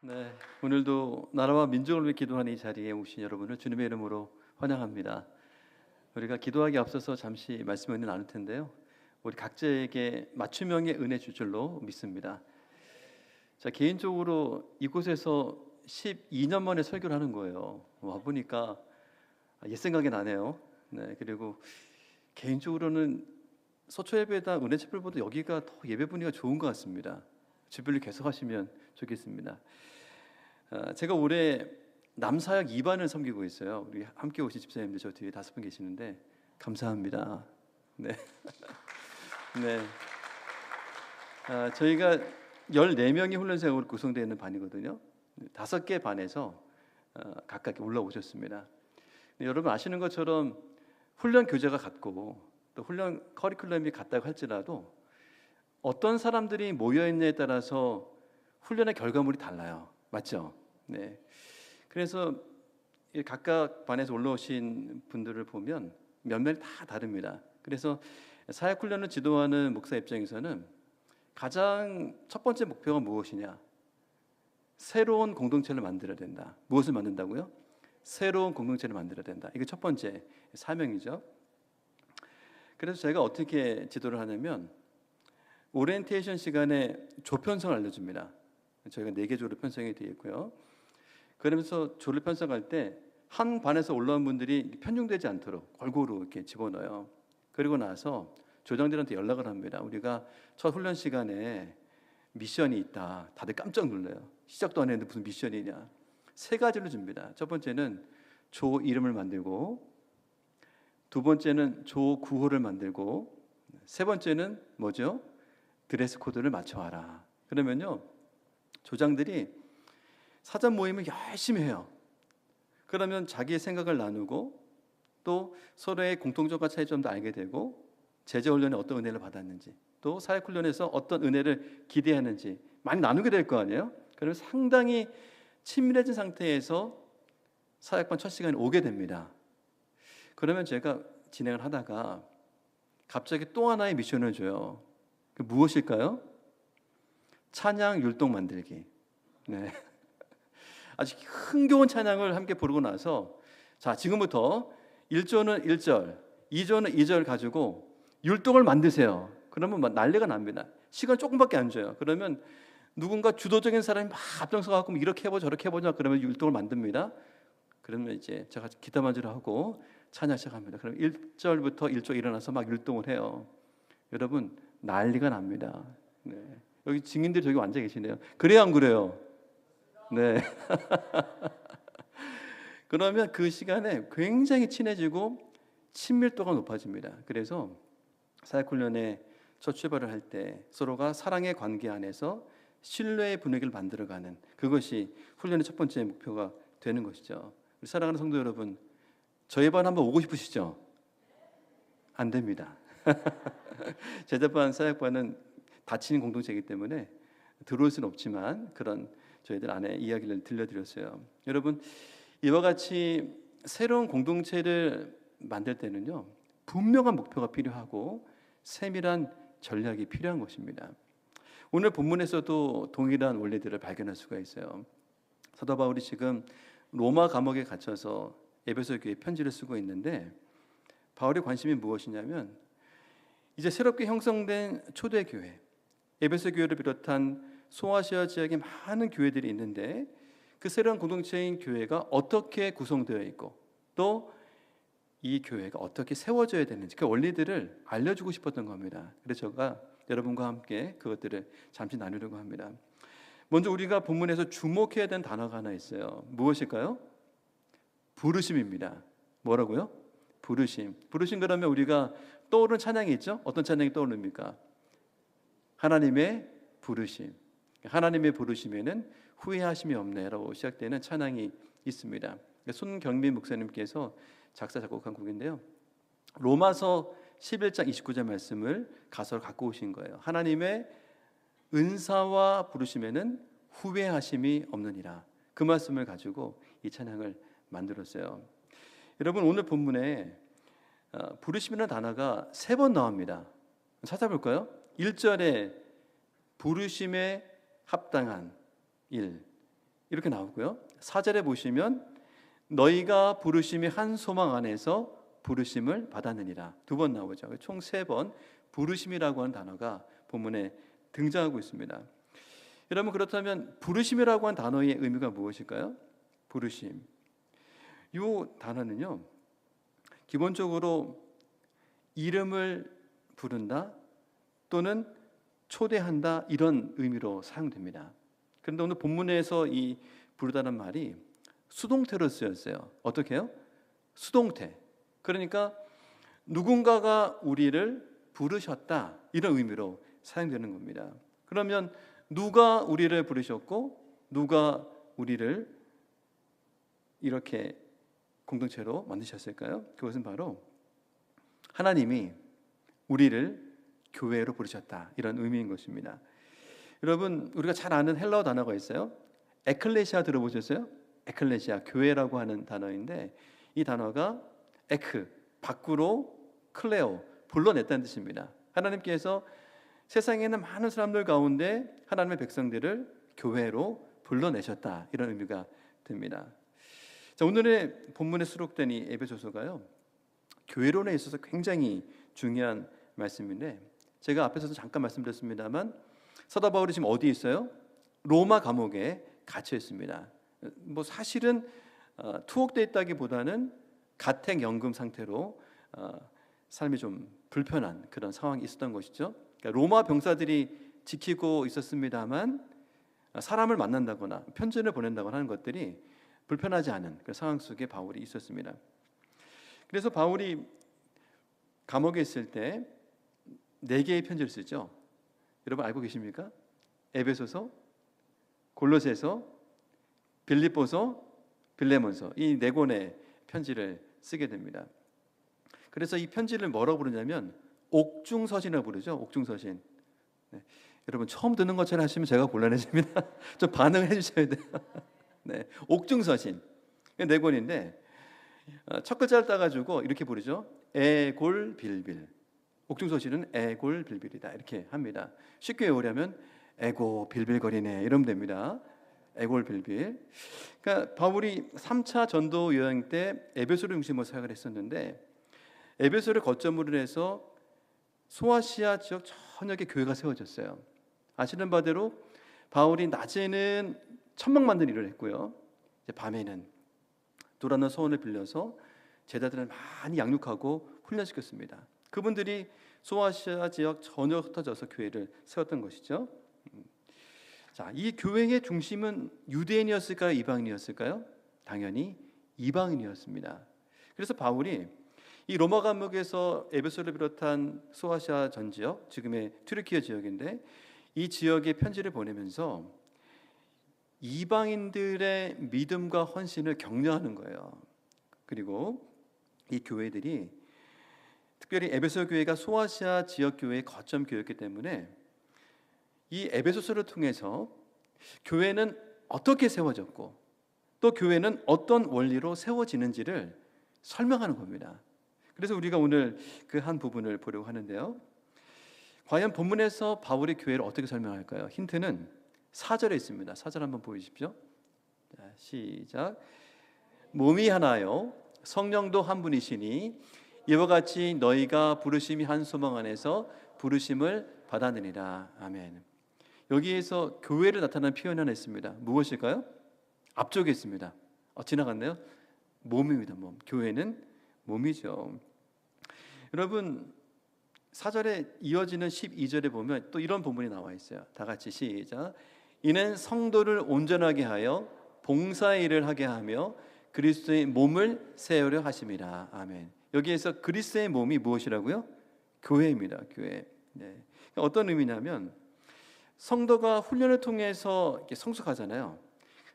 네, 오늘도 나라와 민족을 위해 기도하는 이 자리에 오신 여러분을 주님의 이름으로 환영합니다. 우리가 기도하기 앞서서 잠시 말씀을 나눌 텐데요. 우리 각자에게 맞춤형의 은혜 줄 줄로 믿습니다. 자, 개인적으로 이곳에서 12년 만에 설교를 하는 거예요. 와 보니까 옛 생각이 나네요. 네, 그리고 개인적으로는 서초 예배당 은혜 촛불보다 여기가 더 예배 분위기가 좋은 것 같습니다. 주별로 계속 하시면 좋겠습니다. 제가 올해 남사역 2반을 섬기고 있어요. 우리 함께 오신 집사님들 저 뒤에 5분 계시는데 감사합니다. 네, 네. 저희가 14명이 훈련생으로 구성되어 있는 반이거든요. 5개 반에서 각각 올라오셨습니다. 여러분 아시는 것처럼 훈련 교재가 같고 또 훈련 커리큘럼이 같다고 할지라도 어떤 사람들이 모여 있느냐에 따라서 훈련의 결과물이 달라요. 맞죠? 네. 그래서 각각 반에서 올라오신 분들을 보면 면면이 다 다릅니다. 그래서 사역 훈련을 지도하는 목사 입장에서는 가장 첫 번째 목표가 무엇이냐? 새로운 공동체를 만들어야 된다. 무엇을 만든다고요? 새로운 공동체를 만들어야 된다. 이게 첫 번째 사명이죠. 그래서 제가 어떻게 지도를 하냐면 오리엔테이션 시간에 조편성을 알려줍니다. 저희가 4개 조로 편성이 되어 있고요. 그러면서 조를 편성할 때 한 반에서 올라온 분들이 편중되지 않도록 골고루 이렇게 집어넣어요. 그리고 나서 조장들한테 연락을 합니다. 우리가 첫 훈련 시간에 미션이 있다. 다들 깜짝 놀라요. 시작도 안 했는데 무슨 미션이냐. 3가지를 줍니다. 첫 번째는 조 이름을 만들고, 두 번째는 조 구호를 만들고, 세 번째는 뭐죠? 드레스 코드를 맞춰와라. 그러면요 조장들이 사전 모임을 열심히 해요. 그러면 자기의 생각을 나누고 또 서로의 공통점과 차이점도 알게 되고 제자훈련에 어떤 은혜를 받았는지 또 사역훈련에서 어떤 은혜를 기대하는지 많이 나누게 될 거 아니에요. 그러면 상당히 친밀해진 상태에서 사역반 첫 시간에 오게 됩니다. 그러면 제가 진행을 하다가 갑자기 또 하나의 미션을 줘요. 그 무엇일까요? 찬양 율동 만들기. 네. 아주 흥겨운 찬양을 함께 부르고 나서 자 지금부터 1조는 1절, 2조는 2절 가지고 율동을 만드세요. 그러면 막 난리가 납니다. 시간 조금밖에 안 줘요. 그러면 누군가 주도적인 사람이 막 앞장서 갖고 이렇게 해보자 저렇게 해보자 그러면 율동을 만듭니다. 그러면 이제 제가 기타 반주를 하고 찬양 시작합니다. 그럼 1절부터 1조 일어나서 막 율동을 해요. 여러분 난리가 납니다. 네. 여기 증인들 저기 앉아 계시네요. 그래요 안 그래요? 네. 그러면 그 시간에 굉장히 친해지고 친밀도가 높아집니다. 그래서 사역훈련에 첫 출발을 할 때 서로가 사랑의 관계 안에서 신뢰의 분위기를 만들어가는 그것이 훈련의 첫 번째 목표가 되는 것이죠. 우리 사랑하는 성도 여러분, 저희 반 한번 오고 싶으시죠? 안 됩니다. 제자반 사역반은 닫힌 공동체이기 때문에 들어올 수는 없지만 그런 저희들 안에 이야기를 들려드렸어요. 여러분 이와 같이 새로운 공동체를 만들 때는요 분명한 목표가 필요하고 세밀한 전략이 필요한 것입니다. 오늘 본문에서도 동일한 원리들을 발견할 수가 있어요. 사도 바울이 지금 로마 감옥에 갇혀서 에베소 교회에 편지를 쓰고 있는데 바울의 관심이 무엇이냐면 이제 새롭게 형성된 초대교회 에베소 교회를 비롯한 소아시아 지역에 많은 교회들이 있는데 그 새로운 공동체인 교회가 어떻게 구성되어 있고 또 이 교회가 어떻게 세워져야 되는지 그 원리들을 알려주고 싶었던 겁니다. 그래서 제가 여러분과 함께 그것들을 잠시 나누려고 합니다. 먼저 우리가 본문에서 주목해야 되는 단어가 하나 있어요. 무엇일까요? 부르심입니다. 뭐라고요? 부르심. 부르심 그러면 우리가 떠오르는 찬양이 있죠? 어떤 찬양이 떠오릅니까? 하나님의 부르심. 하나님의 부르심에는 후회하심이 없네라고 시작되는 찬양이 있습니다. 손경민 목사님께서 작사 작곡한 곡인데요. 로마서 11장 29절 말씀을 가사로 갖고 오신 거예요. 하나님의 은사와 부르심에는 후회하심이 없느니라. 그 말씀을 가지고 이 찬양을 만들었어요. 여러분 오늘 본문에 부르심이라는 단어가 3번 나옵니다. 찾아볼까요? 1절에 부르심에 합당한 일, 이렇게 나오고요. 4절에 보시면 너희가 부르심이 한 소망 안에서 부르심을 받았느니라. 2번 나오죠. 총 3번 부르심이라고 하는 단어가 본문에 등장하고 있습니다. 여러분, 그렇다면 부르심이라고 하는 단어의 의미가 무엇일까요? 부르심. 이 단어는요, 기본적으로 이름을 부른다 또는 초대한다 이런 의미로 사용됩니다. 그런데 오늘 본문에서 이 부르다는 말이 수동태로 쓰였어요. 어떻게 해요? 수동태. 그러니까 누군가가 우리를 부르셨다 이런 의미로 사용되는 겁니다. 그러면 누가 우리를 부르셨고 누가 우리를 이렇게 공동체로 만드셨을까요? 그것은 바로 하나님이 우리를 교회로 부르셨다 이런 의미인 것입니다. 여러분, 우리가 잘 아는 헬라어 단어가 있어요. 에클레시아 들어보셨어요? 에클레시아, 교회라고 하는 단어인데 이 단어가 에크, 밖으로, 클레오, 불러냈다는 뜻입니다. 하나님께서 세상에 있는 많은 사람들 가운데 하나님의 백성들을 교회로 불러내셨다 이런 의미가 됩니다. 자, 오늘의 본문에 수록된 이 에베소서가요, 교회론에 있어서 굉장히 중요한 말씀인데 제가 앞에서도 잠깐 말씀드렸습니다만 사도 바울이 지금 어디에 있어요? 로마 감옥에 갇혀 있습니다. 뭐 사실은 투옥돼 있다기보다는 가택연금 상태로 삶이 좀 불편한 그런 상황이 있었던 것이죠. 그러니까 로마 병사들이 지키고 있었습니다만 사람을 만난다거나 편지를 보낸다거나 하는 것들이 불편하지 않은 그 상황 속에 바울이 있었습니다. 그래서 바울이 감옥에 있을 때 4개의 편지를 쓰죠. 여러분 알고 계십니까? 에베소서, 골로새서, 빌립보서, 빌레몬서 이 4권의 편지를 쓰게 됩니다. 그래서 이 편지를 뭐라고 부르냐면 옥중서신이라고 부르죠. 옥중서신. 네. 여러분 처음 듣는 것처럼 하시면 제가 곤란해집니다. 좀 반응을 해주셔야 돼요. 네. 옥중서신 4권인데 첫 글자를 따가지고 이렇게 부르죠. 에골빌빌. 옥중서신은 에골빌빌이다 이렇게 합니다. 쉽게 외우려면 에고 빌빌거리네 이러면 됩니다. 에골빌빌. 그러니까 바울이 3차 전도 여행 때 에베소를 중심으로 사역을 했었는데 에베소를 거점으로 해서 소아시아 지역 전역에 교회가 세워졌어요. 아시는 바대로 바울이 낮에는 천막 만드는 일을 했고요. 이제 밤에는 도라는 소원을 빌려서 제자들을 많이 양육하고 훈련시켰습니다. 그분들이 소아시아 지역 전역에 흩어져서 교회를 세웠던 것이죠. 자, 이 교회의 중심은 유대인이었을까요? 이방인이었을까요? 당연히 이방인이었습니다. 그래서 바울이 이 로마 감옥에서 에베소를 비롯한 소아시아 전 지역, 지금의 튀르키예 지역인데 이 지역에 편지를 보내면서 이방인들의 믿음과 헌신을 격려하는 거예요. 그리고 이 교회들이 특별히 에베소 교회가 소아시아 지역 교회의 거점 교회였기 때문에 이 에베소서를 통해서 교회는 어떻게 세워졌고 또 교회는 어떤 원리로 세워지는지를 설명하는 겁니다. 그래서 우리가 오늘 그 한 부분을 보려고 하는데요. 과연 본문에서 바울이 교회를 어떻게 설명할까요? 힌트는 4절에 있습니다. 4절 한번 보여주십시오. 자, 시작. 몸이 하나요 성령도 한 분이시니 이와 같이 너희가 부르심이 한 소망 안에서 부르심을 받았느니라. 아멘. 여기에서 교회를 나타내는 표현이 하나 있습니다. 무엇일까요? 앞쪽에 있습니다. 지나갔네요. 몸입니다. 몸. 교회는 몸이죠. 여러분 4절에 이어지는 12절에 보면 또 이런 본문이 나와 있어요. 다 같이 시작. 이는 성도를 온전하게 하여 봉사의 일을 하게 하며 그리스도의 몸을 세우려 하심이라. 아멘. 여기에서 그리스도의 몸이 무엇이라고요? 교회입니다. 교회. 네. 어떤 의미냐면 성도가 훈련을 통해서 이렇게 성숙하잖아요.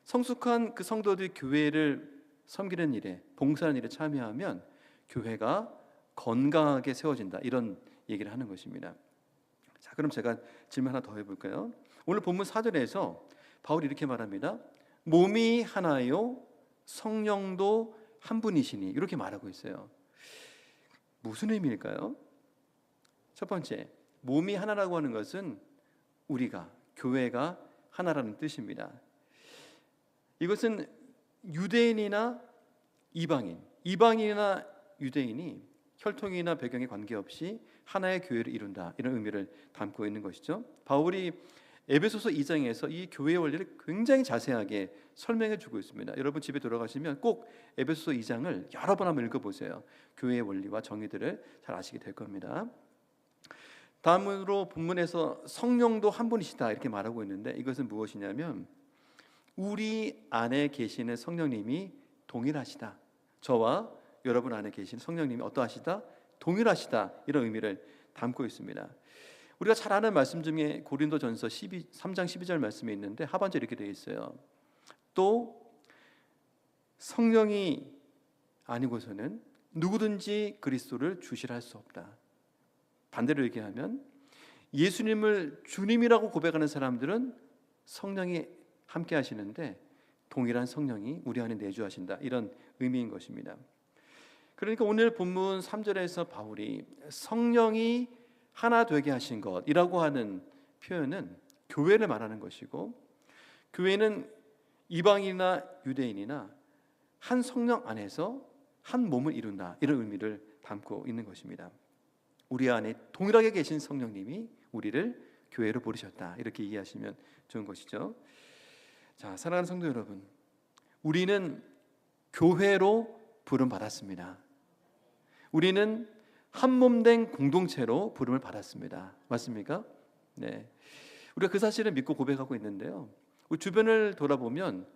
성숙한 그 성도들이 교회를 섬기는 일에 봉사하는 일에 참여하면 교회가 건강하게 세워진다 이런 얘기를 하는 것입니다. 자, 그럼 제가 질문 하나 더 해볼까요? 오늘 본문 4절에서 바울이 이렇게 말합니다. 몸이 하나요 성령도 한 분이시니 이렇게 말하고 있어요. 무슨 의미일까요? 첫 번째, 몸이 하나라고 하는 것은 우리가 교회가 하나라는 뜻입니다. 이것은 유대인이나 이방인이나 유대인이 혈통이나 배경에 관계없이 하나의 교회를 이룬다, 이런 의미를 담고 있는 것이죠. 바울이 에베소서 2장에서 이 교회의 원리를 굉장히 자세하게 설명해 주고 있습니다. 여러분 집에 돌아가시면 꼭 에베소서 2장을 여러 번 한번 읽어보세요. 교회의 원리와 정의들을 잘 아시게 될 겁니다. 다음으로 본문에서 성령도 한 분이시다 이렇게 말하고 있는데, 이것은 무엇이냐면 우리 안에 계시는 성령님이 동일하시다. 저와 여러분 안에 계신 성령님이 어떠하시다? 동일하시다, 이런 의미를 담고 있습니다. 우리가 잘 아는 말씀 중에 고린도전서 3장 12절 말씀이 있는데 하반절에 이렇게 되어 있어요. 또 성령이 아니고서는 누구든지 그리스도를 주시라 할 수 없다. 반대로 얘기하면 예수님을 주님이라고 고백하는 사람들은 성령이 함께 하시는데 동일한 성령이 우리 안에 내주하신다, 이런 의미인 것입니다. 그러니까 오늘 본문 3절에서 바울이 성령이 하나 되게 하신 것이라고 하는 표현은 교회를 말하는 것이고, 교회는 이방인이나 유대인이나 한 성령 안에서 한 몸을 이룬다, 이런 의미를 담고 있는 것입니다. 우리 안에 동일하게 계신 성령님이 우리를 교회로 부르셨다, 이렇게 이해하시면 좋은 것이죠. 자, 사랑하는 성도 여러분, 우리는 교회로 부름받았습니다. 우리는 한 몸된 공동체로 부름을 받았습니다. 맞습니까? 네. 우리가 그 사실을 믿고 고백하고 있는데요, 우리 주변을 돌아보면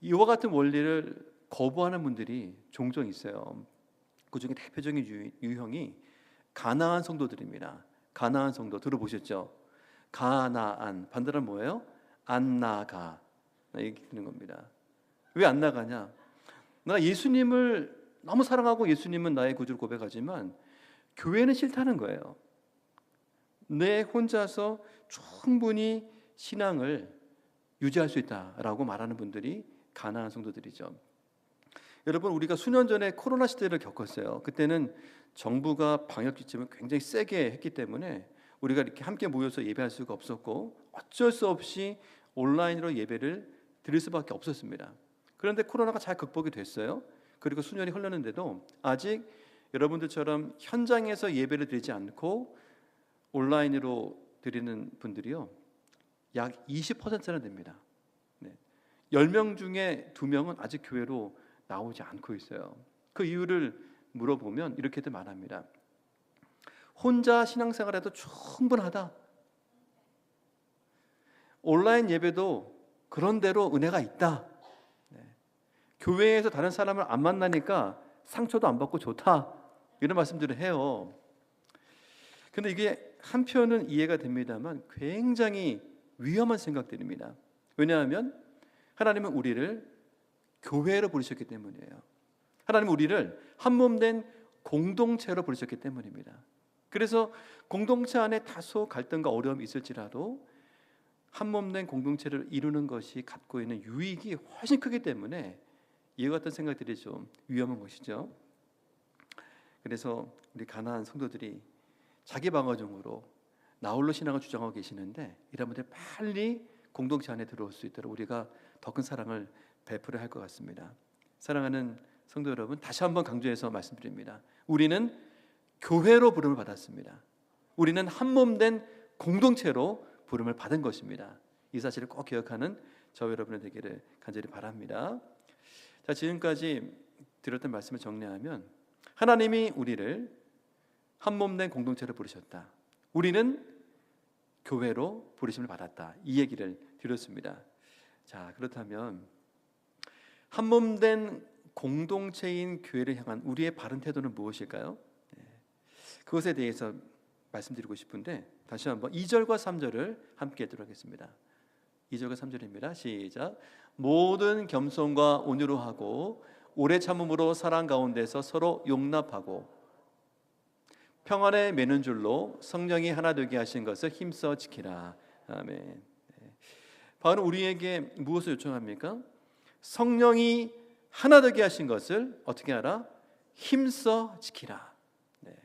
이와 같은 원리를 거부하는 분들이 종종 있어요. 그 중에 대표적인 유형이 가나안 성도들입니다. 가나안 성도 들어보셨죠? 가나안 반대로 뭐예요? 안 나가, 이렇게 되는 겁니다. 왜 안 나가냐? 내가 예수님을 너무 사랑하고 예수님은 나의 구주를 고백하지만 교회는 싫다는 거예요. 내 혼자서 충분히 신앙을 유지할 수 있다라고 말하는 분들이 가나안 성도들이죠. 여러분, 우리가 수년 전에 코로나 시대를 겪었어요. 그때는 정부가 방역 지침을 굉장히 세게 했기 때문에 우리가 이렇게 함께 모여서 예배할 수가 없었고 어쩔 수 없이 온라인으로 예배를 드릴 수밖에 없었습니다. 그런데 코로나가 잘 극복이 됐어요. 그리고 수년이 흘렀는데도 아직 여러분들처럼 현장에서 예배를 드리지 않고 온라인으로 드리는 분들이요, 약 20%나 됩니다. 네. 10명 중에 2명은 아직 교회로 나오지 않고 있어요. 그 이유를 물어보면 이렇게들 말합니다. 혼자 신앙생활해도 충분하다. 온라인 예배도 그런대로 은혜가 있다. 네. 교회에서 다른 사람을 안 만나니까 상처도 안 받고 좋다, 이런 말씀들을 해요. 근데 이게 한편은 이해가 됩니다만 굉장히 위험한 생각들입니다. 왜냐하면 하나님은 우리를 교회로 부르셨기 때문이에요. 하나님은 우리를 한 몸된 공동체로 부르셨기 때문입니다. 그래서 공동체 안에 다소 갈등과 어려움이 있을지라도 한 몸된 공동체를 이루는 것이 갖고 있는 유익이 훨씬 크기 때문에 이와 같은 생각들이 좀 위험한 것이죠. 그래서 우리 가나안 성도들이 자기 방어적으로 나홀로 신앙을 주장하고 계시는데, 이런 분들 빨리 공동체 안에 들어올 수 있도록 우리가 더 큰 사랑을 베풀어야 할 것 같습니다. 사랑하는 성도 여러분, 다시 한번 강조해서 말씀드립니다. 우리는 교회로 부름을 받았습니다. 우리는 한 몸된 공동체로 부름을 받은 것입니다. 이 사실을 꼭 기억하는 저와 여러분의 되기를 간절히 바랍니다. 자, 지금까지 드렸던 말씀을 정리하면 하나님이 우리를 한 몸된 공동체로 부르셨다. 우리는 교회로 부르심을 받았다. 이 얘기를 드렸습니다. 자, 그렇다면 한 몸된 공동체인 교회를 향한 우리의 바른 태도는 무엇일까요? 그것에 대해서 말씀드리고 싶은데 다시 한번 2절과 3절을 함께 들어보겠습니다. 2절과 3절입니다. 시작. 모든 겸손과 온유로 하고 오래 참음으로 사랑 가운데서 서로 용납하고 평안에 매는 줄로 성령이 하나 되게 하신 것을 힘써 지키라. 아멘. 바울은 우리에게 무엇을 요청합니까? 성령이 하나 되게 하신 것을 어떻게 하라? 힘써 지키라. 네.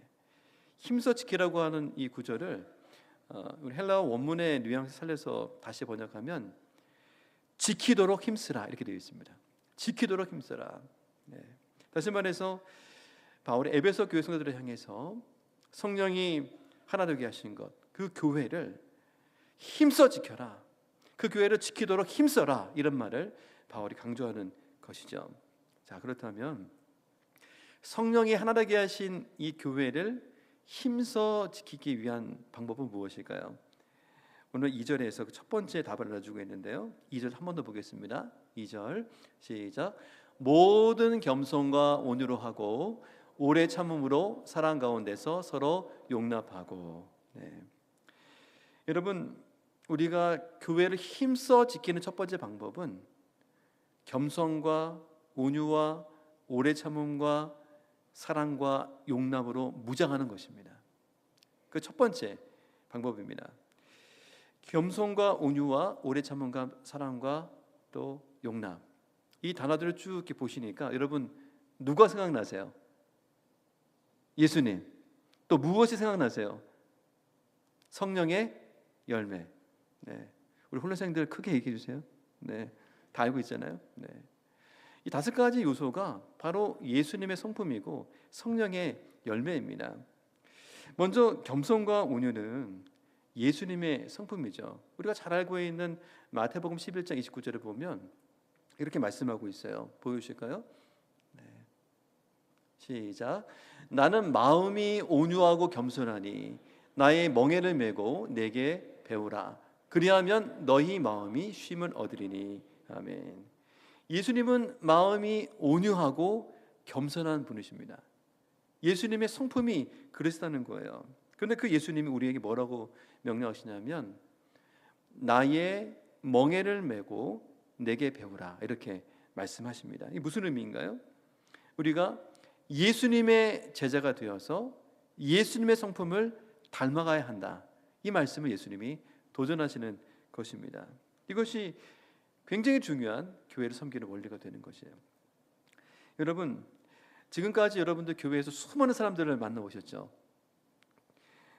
힘써 지키라고 하는 이 구절을 우리 헬라어 원문의 뉘앙스 살려서 다시 번역하면 지키도록 힘쓰라 이렇게 되어 있습니다. 지키도록 힘쓰라. 네. 다시 말해서 바울이 에베소 교회 성도들을 향해서 성령이 하나 되게 하신 것, 그 교회를 힘써 지켜라. 그 교회를 지키도록 힘써라. 이런 말을 바울이 강조하는 것이죠. 자, 그렇다면 성령이 하나 되게 하신 이 교회를 힘써 지키기 위한 방법은 무엇일까요? 오늘 2절에서 첫 번째 답을 알려주고 있는데요. 2절 한 번 더 보겠습니다. 2절 시작. 모든 겸손과 온유로 하고 오래 참음으로 사랑 가운데서 서로 용납하고. 네. 여러분, 우리가 교회를 힘써 지키는 첫 번째 방법은 겸손과 온유와 오래 참음과 사랑과 용납으로 무장하는 것입니다. 그 첫 번째 방법입니다. 겸손과 온유와 오래 참음과 사랑과 또 용납, 이 단어들을 쭉 이렇게 보시니까 여러분 누가 생각나세요? 예수님. 또 무엇이 생각나세요? 성령의 열매. 네. 우리 훈련생들 크게 얘기해 주세요. 네. 다 알고 있잖아요. 네. 이 5가지 요소가 바로 예수님의 성품이고 성령의 열매입니다. 먼저 겸손과 온유는 예수님의 성품이죠. 우리가 잘 알고 있는 마태복음 11장 29절을 보면 이렇게 말씀하고 있어요. 보여주실까요? 네. 시작. 나는 마음이 온유하고 겸손하니 나의 멍에를 메고 내게 배우라. 그리하면 너희 마음이 쉼을 얻으리니. 아멘. 예수님은 마음이 온유하고 겸손한 분이십니다. 예수님의 성품이 그랬다는 거예요. 그런데 그 예수님이 우리에게 뭐라고 명령하시냐면 나의 멍에를 메고 내게 배우라 이렇게 말씀하십니다. 이게 무슨 의미인가요? 우리가 예수님의 제자가 되어서 예수님의 성품을 닮아가야 한다. 이 말씀을 예수님이 도전하시는 것입니다. 이것이 굉장히 중요한 교회를 섬기는 원리가 되는 것이에요. 여러분, 지금까지 여러분들 교회에서 수많은 사람들을 만나보셨죠?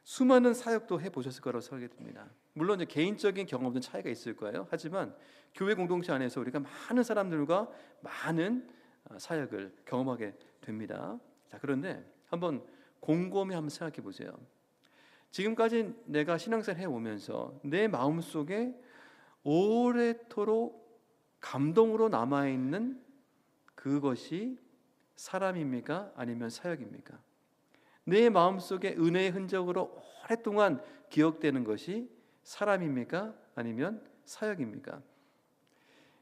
수많은 사역도 해보셨을 거라고 생각이 듭니다. 물론 이제 개인적인 경험은 차이가 있을 거예요. 하지만 교회 공동체 안에서 우리가 많은 사람들과 많은 사역을 경험하게 됩니다. 자, 그런데 한번 곰곰이 한번 생각해 보세요. 지금까지 내가 신앙생활 해오면서 내 마음속에 오래도록 감동으로 남아있는 그것이 사람입니까? 아니면 사역입니까? 내 마음속에 은혜의 흔적으로 오랫동안 기억되는 것이 사람입니까? 아니면 사역입니까?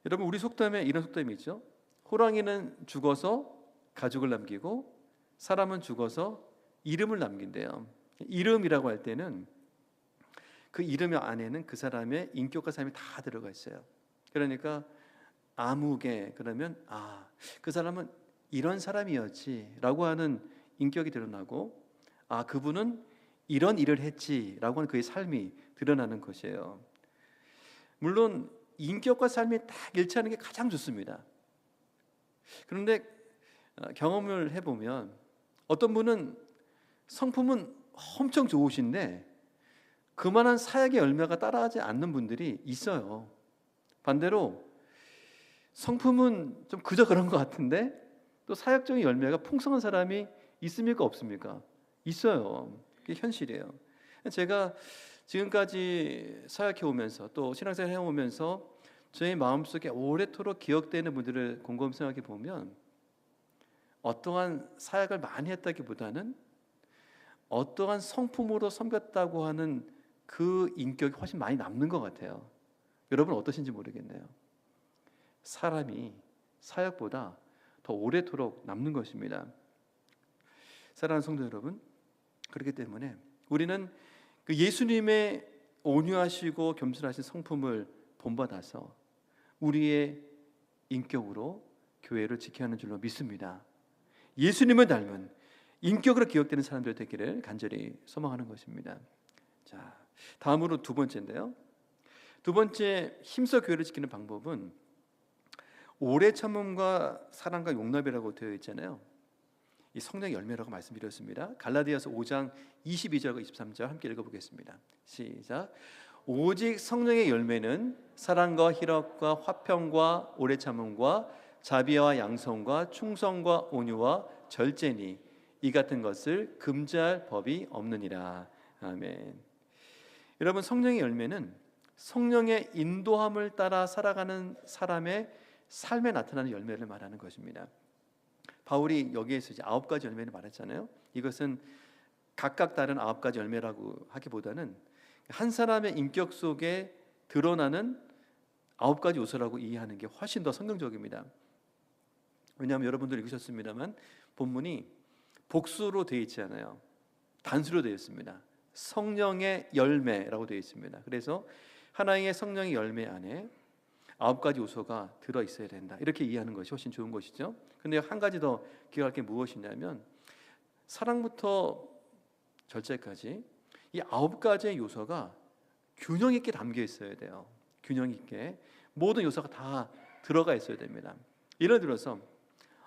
여러분, 우리 속담에 이런 속담이 있죠. 호랑이는 죽어서 가죽을 남기고 사람은 죽어서 이름을 남긴대요. 이름이라고 할 때는 그 이름 안에는 그 사람의 인격과 삶이 다 들어가 있어요. 그러니까 아무개 그러면 그 사람은 이런 사람이었지라고 하는 인격이 드러나고 그분은 이런 일을 했지라고 하는 그의 삶이 드러나는 것이에요. 물론 인격과 삶이 딱 일치하는 게 가장 좋습니다. 그런데 경험을 해보면 어떤 분은 성품은 엄청 좋으신데 그만한 사역의 열매가 따라하지 않는 분들이 있어요. 반대로 성품은 좀 그저 그런 것 같은데 또 사역적인 열매가 풍성한 사람이 있습니까? 없습니까? 있어요. 그게 현실이에요. 제가 지금까지 사역해 오면서 또 신앙생활 해오면서 저의 마음속에 오래도록 기억되는 분들을 곰곰이 생각해 보면 어떠한 사역을 많이 했다기보다는 어떠한 성품으로 섬겼다고 하는 그 인격이 훨씬 많이 남는 것 같아요. 여러분 어떠신지 모르겠네요. 사람이 사역보다 더 오래도록 남는 것입니다. 사랑하는 성도 여러분, 그렇기 때문에 우리는 그 예수님의 온유하시고 겸손하신 성품을 본받아서 우리의 인격으로 교회를 지켜야 하는 줄로 믿습니다. 예수님을 닮은 인격으로 기억되는 사람들 되기를 간절히 소망하는 것입니다. 자, 다음으로 두 번째인데요. 두 번째 힘써 교회를 지키는 방법은 오래 참음과 사랑과 용납이라고 되어 있잖아요. 이 성령의 열매라고 말씀드렸습니다. 갈라디아서 5장 22절과 23절 함께 읽어보겠습니다. 시작. 오직 성령의 열매는 사랑과 희락과 화평과 오래 참음과 자비와 양성과 충성과 온유와 절제니 이 같은 것을 금지할 법이 없느니라. 아멘. 여러분, 성령의 열매는 성령의 인도함을 따라 살아가는 사람의 삶에 나타나는 열매를 말하는 것입니다. 바울이 여기에서 이제 9가지 열매를 말했잖아요. 이것은 각각 다른 9가지 열매라고 하기보다는 한 사람의 인격 속에 드러나는 9가지 요소라고 이해하는 게 훨씬 더 성경적입니다. 왜냐하면 여러분들 읽으셨습니다만 본문이 복수로 되어 있지 않아요. 단수로 되어 있습니다. 성령의 열매라고 되어 있습니다. 그래서 하나의 성령의 열매 안에 9가지 요소가 들어 있어야 된다, 이렇게 이해하는 것이 훨씬 좋은 것이죠. 근데 한 가지 더 기억할 게 무엇이냐면 사랑부터 절제까지 이 9가지의 요소가 균형 있게 담겨 있어야 돼요. 균형 있게 모든 요소가 다 들어가 있어야 됩니다. 예를 들어서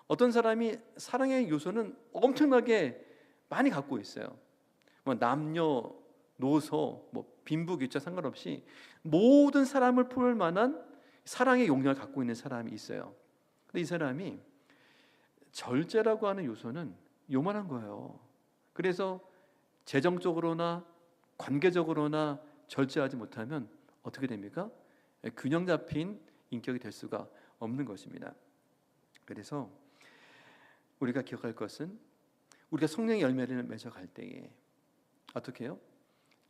어떤 사람이 사랑의 요소는 엄청나게 많이 갖고 있어요. 뭐 남녀, 노소, 뭐 빈부귀천 상관없이 모든 사람을 품을 만한 사랑의 용량을 갖고 있는 사람이 있어요. 근데 이 사람이 절제라고 하는 요소는 요만한 거예요. 그래서 재정적으로나 관계적으로나 절제하지 못하면 어떻게 됩니까? 균형 잡힌 인격이 될 수가 없는 것입니다. 그래서 우리가 기억할 것은 우리가 성령의 열매를 맺어갈 때에 어떻게 해요?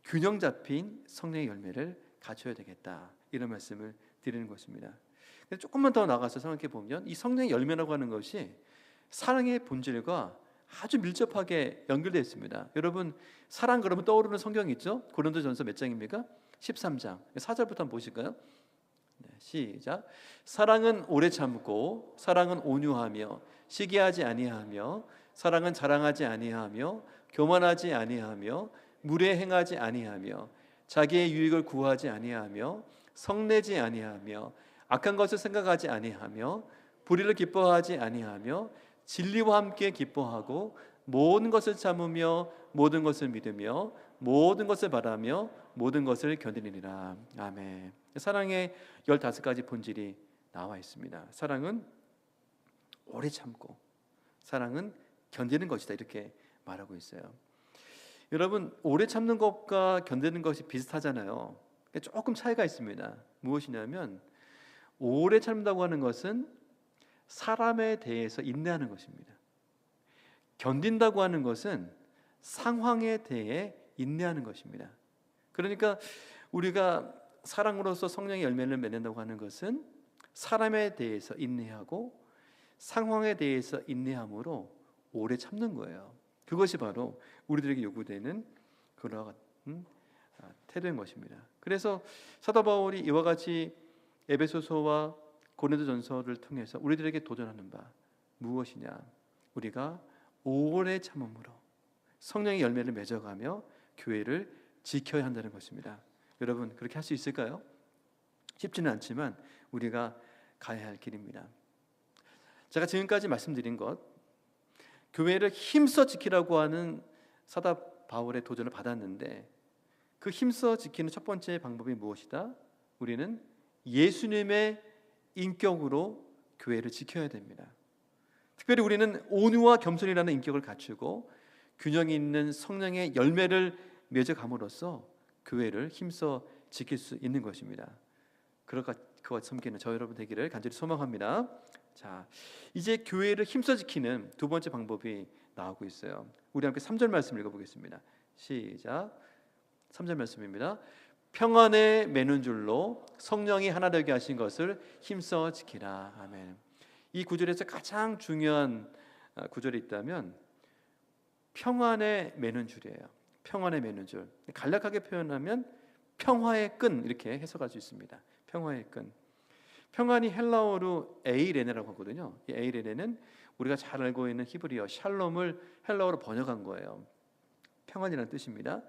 균형 잡힌 성령의 열매를 갖춰야 되겠다, 이런 말씀을 드리는 것입니다. 조금만 더 나가서 생각해 보면 이 성령의 열매라고 하는 것이 사랑의 본질과 아주 밀접하게 연결되어 있습니다. 여러분, 사랑 그러면 떠오르는 성경이 있죠? 고린도전서 몇 장입니까? 13장 4절부터 한번 보실까요? 네, 시작. 사랑은 오래 참고, 사랑은 온유하며 시기하지 아니하며, 사랑은 자랑하지 아니하며 교만하지 아니하며 무례 행하지 아니하며 자기의 유익을 구하지 아니하며 성내지 아니하며 악한 것을 생각하지 아니하며 불의를 기뻐하지 아니하며 진리와 함께 기뻐하고 모든 것을 참으며 모든 것을 믿으며 모든 것을 바라며 모든 것을 견디느니라. 아멘. 사랑의 15가지 본질이 나와 있습니다. 사랑은 오래 참고, 사랑은 견디는 것이다, 이렇게 말하고 있어요. 여러분, 오래 참는 것과 견디는 것이 비슷하잖아요. 조금 차이가 있습니다. 무엇이냐면 오래 참는다고 하는 것은 사람에 대해서 인내하는 것입니다. 견딘다고 하는 것은 상황에 대해 인내하는 것입니다. 그러니까 우리가 사랑으로서 성령의 열매를 맺는다고 하는 것은 사람에 대해서 인내하고 상황에 대해서 인내함으로 오래 참는 거예요. 그것이 바로 우리들에게 요구되는 그와 같은 태도인 것입니다. 그래서 사도 바울이 이와 같이 에베소서와 고린도전서를 통해서 우리들에게 도전하는 바 무엇이냐? 우리가 오래 참음으로 성령의 열매를 맺어가며 교회를 지켜야 한다는 것입니다. 여러분, 그렇게 할 수 있을까요? 쉽지는 않지만 우리가 가야 할 길입니다. 제가 지금까지 말씀드린 것, 교회를 힘써 지키라고 하는 사도 바울의 도전을 받았는데 그 힘써 지키는 첫 번째 방법이 무엇이다? 우리는 예수님의 인격으로 교회를 지켜야 됩니다. 특별히 우리는 온유와 겸손이라는 인격을 갖추고 균형 있는 성령의 열매를 맺어감으로써 교회를 힘써 지킬 수 있는 것입니다. 그와 섬기는 저 여러분 되기를 간절히 소망합니다. 자, 이제 교회를 힘써 지키는 두 번째 방법이 나오고 있어요. 우리 함께 3절 말씀 읽어보겠습니다. 시작. 3절 말씀입니다. 평안에 매는 줄로 성령이 하나 되게 하신 것을 힘써 지키라. 아멘. 이 구절에서 가장 중요한 구절이 있다면 평안에 매는 줄이에요. 평안에 매는 줄. 간략하게 표현하면 평화의 끈, 이렇게 해석할 수 있습니다. 평화의 끈. 평안이 헬라어로 에이레네라고 하거든요. 이 에이레네는 우리가 잘 알고 있는 히브리어 샬롬을 헬라어로 번역한 거예요. 평안이라는 뜻입니다.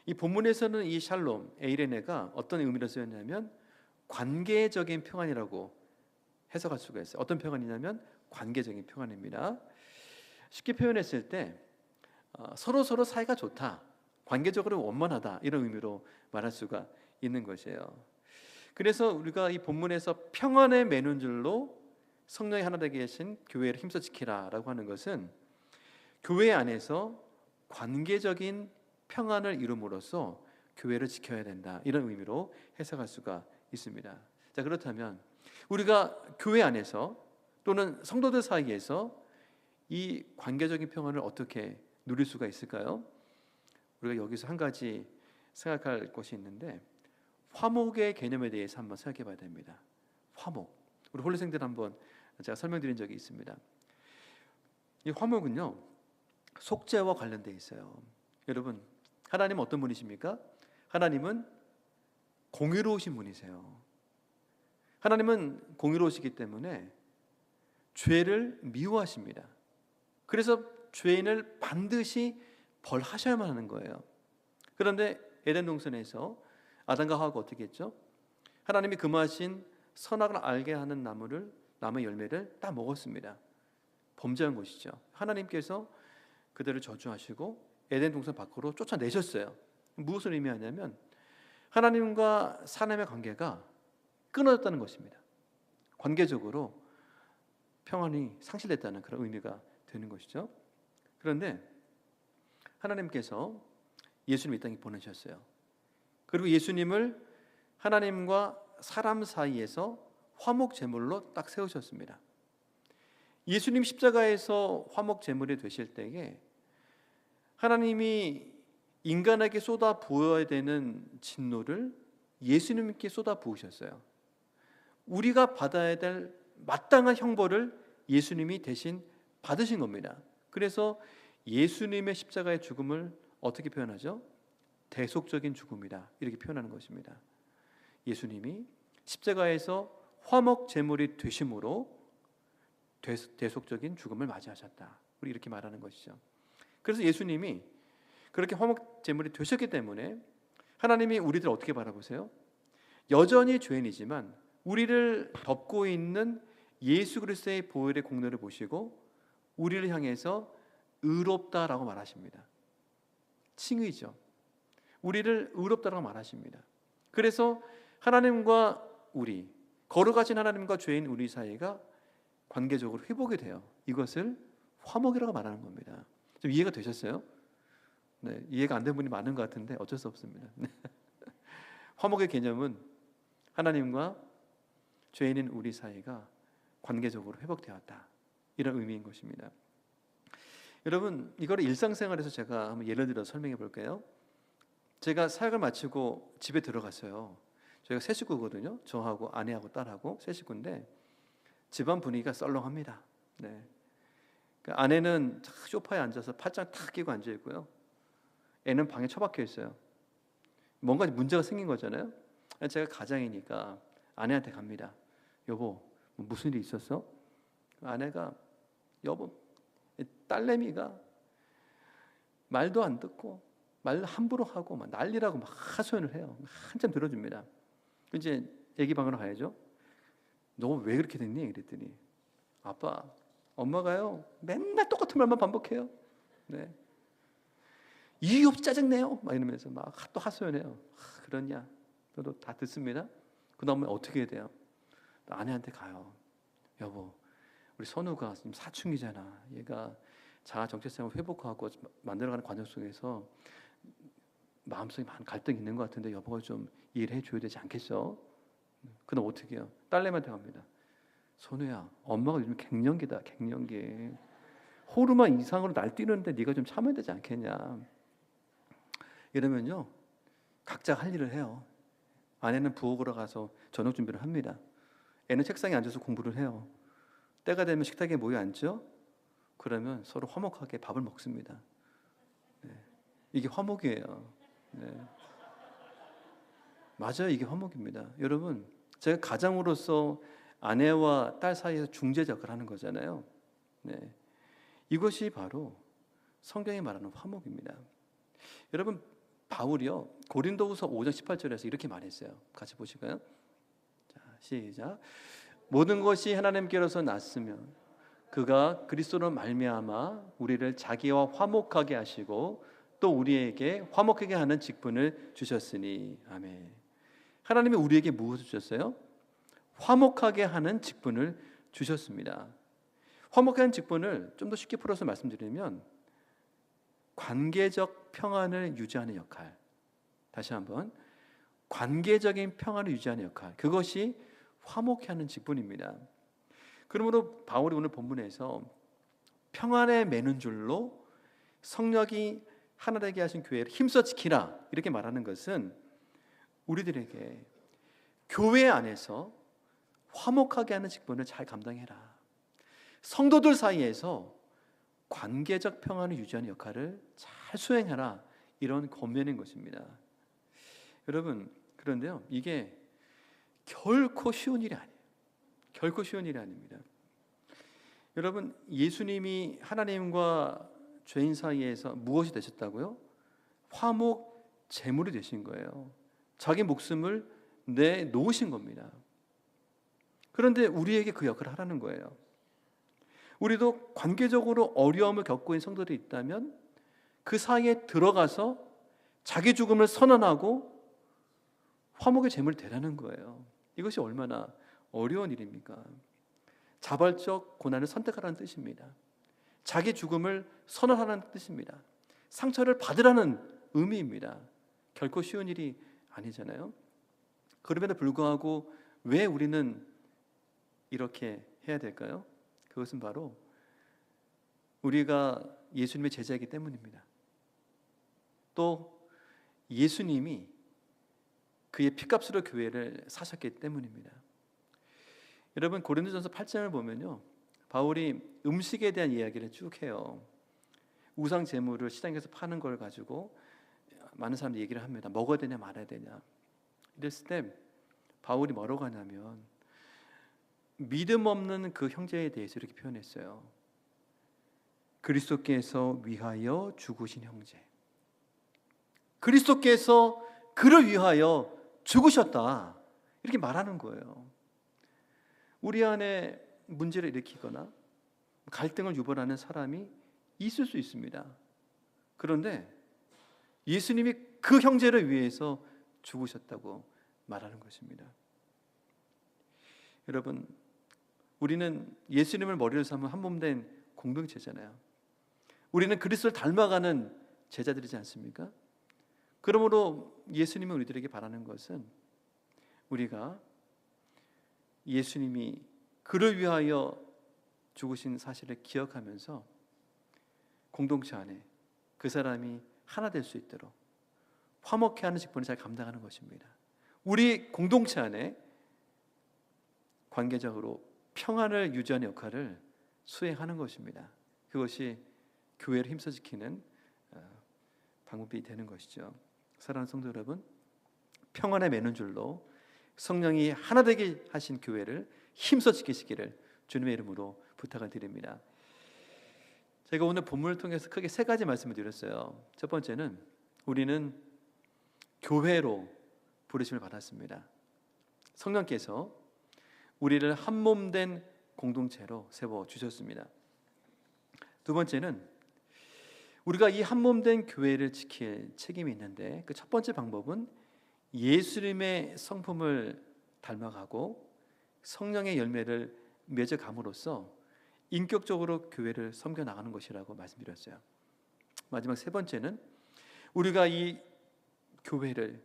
이 본문에서는 이 샬롬, 에이레네가 어떤 의미로 쓰였냐면 관계적인 평안이라고 해석할 수가 있어요. 어떤 평안이냐면 관계적인 평안입니다. 쉽게 표현했을 때 서로 사이가 좋다, 관계적으로 원만하다, 이런 의미로 말할 수가 있는 것이에요. 그래서 우리가 이 본문에서 평안의 매눈줄로 성령이 하나 되게 계신 교회를 힘써 지키라라고 하는 것은 교회 안에서 관계적인 평안을 이룸으로써 교회를 지켜야 된다, 이런 의미로 해석할 수가 있습니다. 자, 그렇다면 우리가 교회 안에서 또는 성도들 사이에서 이 관계적인 평안을 어떻게 누릴 수가 있을까요? 우리가 여기서 한 가지 생각할 것이 있는데, 화목의 개념에 대해서 한번 생각해 봐야 됩니다. 화목. 우리 홀리생들 한번 제가 설명드린 적이 있습니다. 이 화목은요, 속죄와 관련되어 있어요. 여러분, 하나님은 어떤 분이십니까? 하나님은 공의로우신 분이세요. 하나님은 공의로우시기 때문에 죄를 미워하십니다. 그래서 죄인을 반드시 벌하셔야만 하는 거예요. 그런데 에덴 동산에서 아담과 하와가 어떻게 했죠? 하나님이 금하신 선악을 알게 하는 나무의 열매를 딱 먹었습니다. 범죄한 것이죠. 하나님께서 그들을 저주하시고 에덴 동산 밖으로 쫓아내셨어요. 무엇을 의미하냐면 하나님과 사람의 관계가 끊어졌다는 것입니다. 관계적으로 평안이 상실됐다는 그런 의미가 되는 것이죠. 그런데 하나님께서 예수님을 이 땅에 보내셨어요. 그리고 예수님을 하나님과 사람 사이에서 화목 제물로 딱 세우셨습니다. 예수님 십자가에서 화목 제물이 되실 때에 하나님이 인간에게 쏟아 부어야 되는 진노를 예수님께 쏟아 부으셨어요. 우리가 받아야 될 마땅한 형벌을 예수님이 대신 받으신 겁니다. 그래서 예수님의 십자가의 죽음을 어떻게 표현하죠? 대속적인 죽음이다, 이렇게 표현하는 것입니다. 예수님이 십자가에서 화목 제물이 되심으로 대속적인 죽음을 맞이하셨다, 우리 이렇게 말하는 것이죠. 그래서 예수님이 그렇게 화목 제물이 되셨기 때문에 하나님이 우리들 어떻게 바라보세요? 여전히 죄인이지만 우리를 덮고 있는 예수 그리스도의 보혈의 공로를 보시고 우리를 향해서 의롭다라고 말하십니다. 칭의죠. 우리를 의롭다라고 말하십니다. 그래서 하나님과 우리, 거룩하신 하나님과 죄인 우리 사이가 관계적으로 회복이 돼요. 이것을 화목이라고 말하는 겁니다. 좀 이해가 되셨어요? 네, 이해가 안 된 분이 많은 것 같은데 어쩔 수 없습니다. 화목의 개념은 하나님과 죄인인 우리 사이가 관계적으로 회복되었다, 이런 의미인 것입니다. 여러분, 이거를 일상생활에서 제가 한번 예를 들어 설명해 볼게요. 제가 사역을 마치고 집에 들어갔어요. 저희가 세 식구거든요. 저하고 아내하고 딸하고 세 식구인데 집안 분위기가 썰렁합니다. 네. 아내는 소파에 앉아서 팔짱 탁 끼고 앉아 있고요. 애는 방에 처박혀 있어요. 뭔가 문제가 생긴 거잖아요. 제가 가장이니까 아내한테 갑니다. 여보, 무슨 일이 있었어? 아내가, 여보, 딸내미가 말도 안 듣고 말 함부로 하고 막 난리라고 막 하소연을 해요. 한참 들어줍니다. 이제 애기 방으로 가야죠. 너 왜 그렇게 됐니? 그랬더니 아빠, 엄마가요 맨날 똑같은 말만 반복해요. 네. 이유 없이 짜증내요. 막 이러면서 막 또 하소연해요. 그러냐? 저도 다 듣습니다. 그 다음에 어떻게 해야 돼요? 아내한테 가요. 여보, 우리 선우가 지금 사춘기잖아. 얘가 자아 정체성을 회복하고 만들어가는 과정 속에서 마음속에 많은 갈등이 있는 것 같은데 여보가 좀 이해를 해줘야 되지 않겠어? 그럼 어떻게 해요? 딸내미한테 갑니다. 선우야, 엄마가 요즘 갱년기다, 갱년기. 호르몬 이상으로 날뛰는데 네가 좀 참아야 되지 않겠냐? 이러면요, 각자 할 일을 해요. 아내는 부엌으로 가서 저녁 준비를 합니다. 애는 책상에 앉아서 공부를 해요. 때가 되면 식탁에 모여 앉죠. 그러면 서로 화목하게 밥을 먹습니다. 네. 이게 화목이에요. 네. 맞아요, 이게 화목입니다. 여러분, 제가 가장으로서 아내와 딸 사이에서 중재 역할을 하는 거잖아요. 네. 이것이 바로 성경이 말하는 화목입니다. 여러분, 바울이요 고린도후서 5장 18절에서 이렇게 말했어요. 같이 보실까요? 자, 시작. 모든 것이 하나님께로서 났으며 그가 그리스도로 말미암아 우리를 자기와 화목하게 하시고 또 우리에게 화목하게 하는 직분을 주셨으니. 아멘. 하나님이 우리에게 무엇을 주셨어요? 화목하게 하는 직분을 주셨습니다. 화목하게 하는 직분을 좀 더 쉽게 풀어서 말씀드리면 관계적 평안을 유지하는 역할. 다시 한번, 관계적인 평안을 유지하는 역할, 그것이 화목해 하는 직분입니다. 그러므로 바울이 오늘 본문에서 평안에 매는 줄로 성령이 하나 되게 하신 교회를 힘써 지키라 이렇게 말하는 것은 우리들에게 교회 안에서 화목하게 하는 직분을 잘 감당해라, 성도들 사이에서 관계적 평안을 유지하는 역할을 잘 수행하라, 이런 권면인 것입니다. 여러분, 그런데요, 이게 결코 쉬운 일이 아니에요. 결코 쉬운 일이 아닙니다. 여러분, 예수님이 하나님과 죄인 사이에서 무엇이 되셨다고요? 화목 제물이 되신 거예요. 자기 목숨을 내놓으신 겁니다. 그런데 우리에게 그 역할을 하라는 거예요. 우리도 관계적으로 어려움을 겪고 있는 성도들이 있다면 그 사이에 들어가서 자기 죽음을 선언하고 화목의 제물이 되라는 거예요. 이것이 얼마나 어려운 일입니까? 자발적 고난을 선택하라는 뜻입니다. 자기 죽음을 선언하라는 뜻입니다. 상처를 받으라는 의미입니다. 결코 쉬운 일이 아니잖아요. 그럼에도 불구하고 왜 우리는 이렇게 해야 될까요? 그것은 바로 우리가 예수님의 제자이기 때문입니다. 또 예수님이 그의 피값으로 교회를 사셨기 때문입니다. 여러분, 고린도전서 8장을 보면요, 바울이 음식에 대한 이야기를 쭉 해요. 우상 제물을 시장에서 파는 걸 가지고 많은 사람들이 얘기를 합니다. 먹어야 되냐 말아야 되냐. 이랬을 때 바울이 뭐라고 하냐면 믿음 없는 그 형제에 대해서 이렇게 표현했어요. 그리스도께서 위하여 죽으신 형제. 그리스도께서 그를 위하여 죽으셨다, 이렇게 말하는 거예요. 우리 안에 문제를 일으키거나 갈등을 유발하는 사람이 있을 수 있습니다. 그런데 예수님이 그 형제를 위해서 죽으셨다고 말하는 것입니다. 여러분, 우리는 예수님을 머리를 삼은 한 몸 된 공동체잖아요. 우리는 그리스도를 닮아가는 제자들이지 않습니까? 그러므로 예수님이 우리들에게 바라는 것은 우리가 예수님이 그를 위하여 죽으신 사실을 기억하면서 공동체 안에 그 사람이 하나 될 수 있도록 화목해 하는 직분을 잘 감당하는 것입니다. 우리 공동체 안에 관계적으로 평안을 유지하는 역할을 수행하는 것입니다. 그것이 교회를 힘써 지키는 방법이 되는 것이죠. 사랑하는 성도 여러분, 평안에 매는 줄로 성령이 하나 되게 하신 교회를 힘써 지키시기를 주님의 이름으로 부탁을 드립니다. 제가 오늘 본문을 통해서 크게 세 가지 말씀을 드렸어요. 첫 번째는 우리는 교회로 부르심을 받았습니다. 성령께서 우리를 한 몸 된 공동체로 세워주셨습니다. 두 번째는 우리가 이 한 몸 된 교회를 지킬 책임이 있는데 그 첫 번째 방법은 예수님의 성품을 닮아가고 성령의 열매를 맺어감으로써 인격적으로 교회를 섬겨나가는 것이라고 말씀드렸어요. 마지막 세 번째는 우리가 이 교회를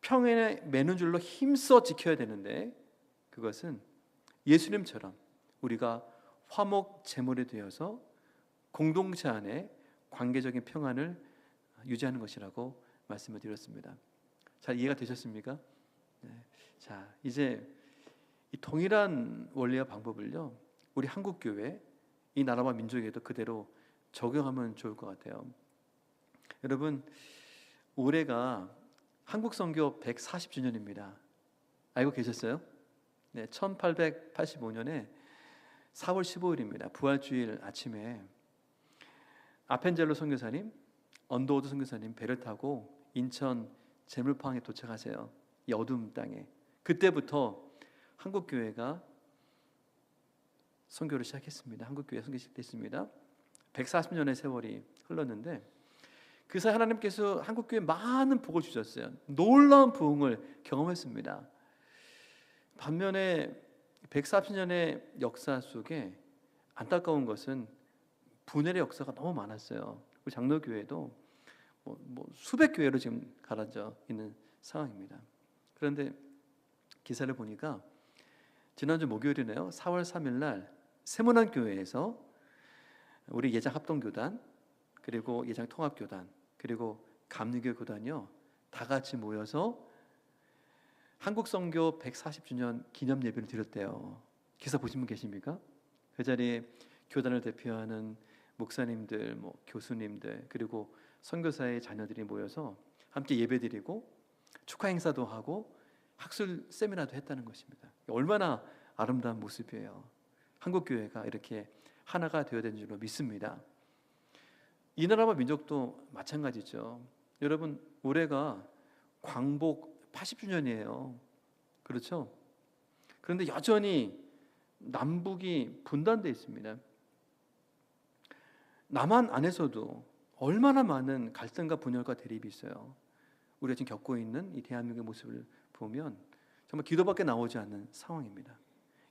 평안에 매는 줄로 힘써 지켜야 되는데 그것은 예수님처럼 우리가 화목 제물이 되어서 공동체 안에 관계적인 평안을 유지하는 것이라고 말씀을 드렸습니다. 잘 이해가 되셨습니까? 네. 자, 이제 이 동일한 원리와 방법을요, 우리 한국 교회, 이 나라와 민족에도 그대로 적용하면 좋을 것 같아요. 여러분, 올해가 한국 선교 140주년입니다. 알고 계셨어요? 네, 1885년에 4월 15일입니다. 부활주일 아침에 아펜젤로 선교사님, 언더우드 선교사님 배를 타고 인천 제물포항에 도착하세요. 이 어두운 땅에. 그때부터 한국 교회가 선교를 시작했습니다. 한국 교회 선교 시작됐습니다. 140년의 세월이 흘렀는데 그 사이 하나님께서 한국 교회에 많은 복을 주셨어요. 놀라운 부흥을 경험했습니다. 반면에 140년의 역사 속에 안타까운 것은 분열의 역사가 너무 많았어요. 우리 장로교회도 수백 교회로 지금 갈라져 있는 상황입니다. 그런데 기사를 보니까 지난주 목요일이네요. 4월 3일 날 세문안 교회에서 우리 예장 합동교단, 그리고 예장 통합교단, 그리고 감리교 교단이요, 다 같이 모여서 한국 선교 140주년 기념 예배를 드렸대요. 기사 보신 분 계십니까? 그 자리에 교단을 대표하는 목사님들, 교수님들, 그리고 선교사의 자녀들이 모여서 함께 예배드리고 축하 행사도 하고 학술 세미나도 했다는 것입니다. 얼마나 아름다운 모습이에요. 한국 교회가 이렇게 하나가 되어야 되는 줄로 믿습니다. 이 나라와 민족도 마찬가지죠. 여러분, 올해가 광복 80주년이에요. 그렇죠? 그런데 여전히 남북이 분단되어 있습니다. 남한 안에서도 얼마나 많은 갈등과 분열과 대립이 있어요. 우리가 지금 겪고 있는 이 대한민국의 모습을 보면 정말 기도밖에 나오지 않는 상황입니다.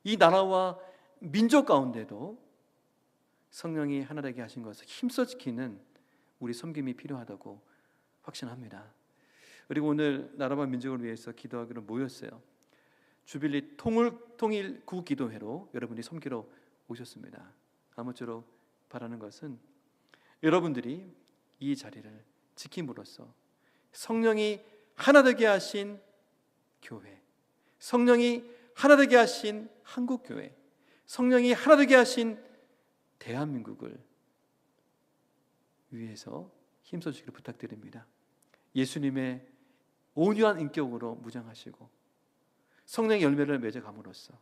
이 나라와 민족 가운데도 성령이 하나 되게 하신 것을 힘써 지키는 우리 섬김이 필요하다고 확신합니다. 그리고 오늘 나라와 민족을 위해서 기도하기로 모였어요. 주빌리 통일 구기도회로 여러분이 섬기러 오셨습니다. 아무쪼록 바라는 것은 여러분들이 이 자리를 지킴으로써 성령이 하나 되게 하신 교회, 성령이 하나 되게 하신 한국교회, 성령이 하나 되게 하신 대한민국을 위해서 힘써주기를 부탁드립니다. 예수님의 온유한 인격으로 무장하시고 성령의 열매를 맺어감으로써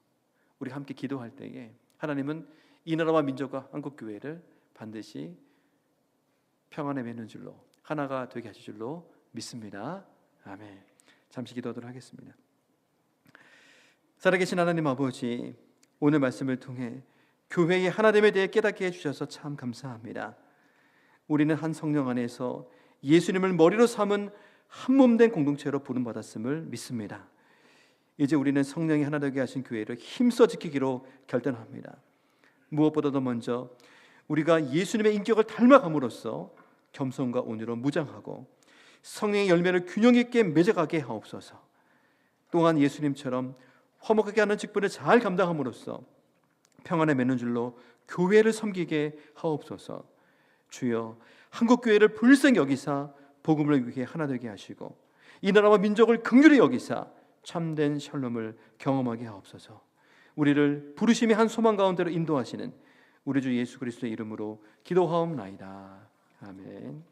우리 함께 기도할 때에 하나님은 이 나라와 민족과 한국교회를 반드시 평안에 맺는 줄로, 하나가 되게 하실 줄로 믿습니다. 아멘. 잠시 기도하도록 하겠습니다. 살아계신 하나님 아버지, 오늘 말씀을 통해 교회의 하나됨에 대해 깨닫게 해주셔서 참 감사합니다. 우리는 한 성령 안에서 예수님을 머리로 삼은 한 몸된 공동체로 부름받았음을 믿습니다. 이제 우리는 성령이 하나 되게 하신 교회를 힘써 지키기로 결단합니다. 무엇보다도 먼저 우리가 예수님의 인격을 닮아감으로써 겸손과 온유로 무장하고 성령의 열매를 균형 있게 맺어가게 하옵소서. 또한 예수님처럼 화목하게 하는 직분을 잘 감당함으로써 평안에 맺는 줄로 교회를 섬기게 하옵소서. 주여, 한국교회를 불쌍히 여기사 복음을 위해 하나 되게 하시고 이 나라와 민족을 긍휼히 여기사 참된 샬롬을 경험하게 하옵소서. 우리를 부르심의 한 소망 가운데로 인도하시는 우리 주 예수 그리스도의 이름으로 기도하옵나이다. 아멘.